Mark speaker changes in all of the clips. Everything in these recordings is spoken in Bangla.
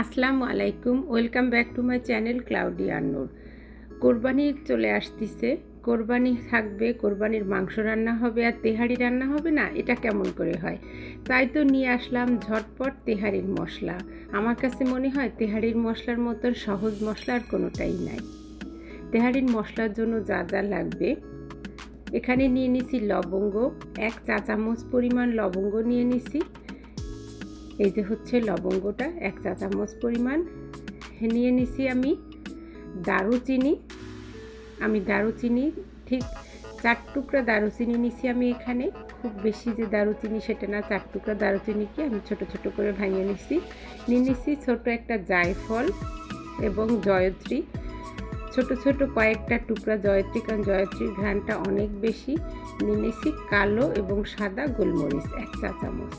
Speaker 1: আসসালামু আলাইকুম, welcome back to my channel cloudy Annur. কোরবানি চলে আসতেছে, কোরবানি থাকবে, কোরবানির মাংস রান্না হবে আর তেহারি রান্না হবে না, এটা কেমন করে হয়? তাই তো নিয়ে আসলাম ঝটপট তেহারির মশলা। আমার কাছে মনে হয় তেহারির মশলার মতন সহজ মশলা আর কোনোটাই নাই। তেহারির মশলার জন্য যা যা লাগবে, এখানে নিয়ে নিছি লবঙ্গ, 1 চা চামচ পরিমাণ লবঙ্গ নিয়ে নিছি। এই যে হচ্ছে লবঙ্গটা 1 চা চামচ পরিমাণ নিয়ে নিছি। আমি দারুচিনি ঠিক 4 টুকরা দারুচিনি নিছি আমি এখানে। খুব বেশি যে দারুচিনি সেটা না, 4 টুকরা দারুচিনিকে আমি ছোট ছোট করে ভেঙে নিয়ে নিছি ছোট একটা জায়ফল এবং জয়ত্রী, ছোট ছোট কয়েকটা টুকরা জয়ত্রী, কারণ জয়ত্রীর ঘ্রাণটা অনেক বেশি। নিয়ে নিছি কালো এবং সাদা গোলমরিচ 1 চা চামচ।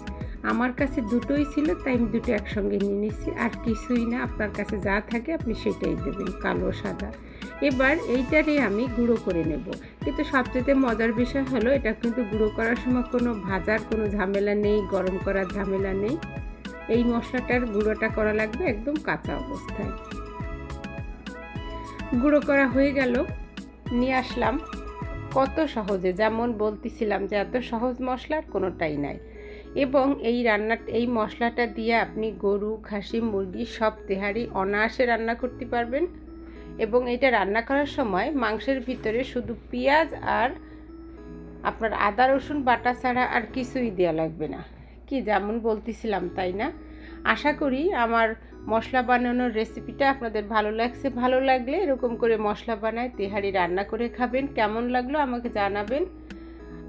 Speaker 1: আমার কাছে দুটোই ছিল, তাই আমি দুটো একসঙ্গে নিয়ে নিছি। আর কিছুই না, আপনার কাছে যা থাকে আপনি সেটাই দেবেন, কালো সাদা। এবার এইটারে আমি গুঁড়ো করে নেব। কিন্তু সবচেয়ে মজার বিষয় হলো, এটা কিন্তু গুঁড়ো করার সময় কোনো ভাজার কোনো ঝামেলা নেই, গরম করার ঝামেলা নেই। এই মশলাটার গুঁড়োটা করা লাগবে একদম কাঁচা অবস্থায়। গুঁড়ো করা হয়ে গেল, নিয়ে আসলাম। কত সহজে, যেমন বলতেছিলাম যে এত সহজ মশলার কোনোটাই নাই। এবং এই মশলাটা দিয়ে আপনি গরু, খাসি, মুরগি সব তেহারি অনায়াসে রান্না করতে পারবেন। এবং এটা রান্না করার সময় মাংসের ভিতরে শুধু পেঁয়াজ আর আপনার আদা রসুন বাটা ছাড়া আর কিছুই দেওয়া লাগবে না। কি যেমন বলতেছিলাম, তাই না? আশা করি আমার মশলা বানানোর রেসিপিটা আপনাদের ভালো লাগছে। ভালো লাগলে এরকম করে মশলা বানায় তেহারি রান্না করে খাবেন। কেমন লাগলো আমাকে জানাবেন।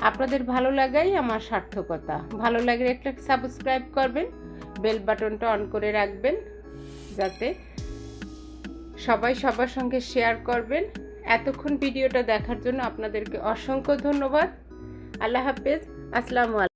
Speaker 1: আপনাদের ভালো লাগাই আমার সার্থকতা। ভালো লাগলে একটা সাবস্ক্রাইব করবেন, বেল বাটনটা অন করে রাখবেন, যাতে সবাই সবার সঙ্গে শেয়ার করবেন। এতক্ষণ ভিডিওটা দেখার জন্য আপনাদেরকে অসংখ্য ধন্যবাদ। আল্লাহ হাফেজ, আসসালামু আলাইকুম।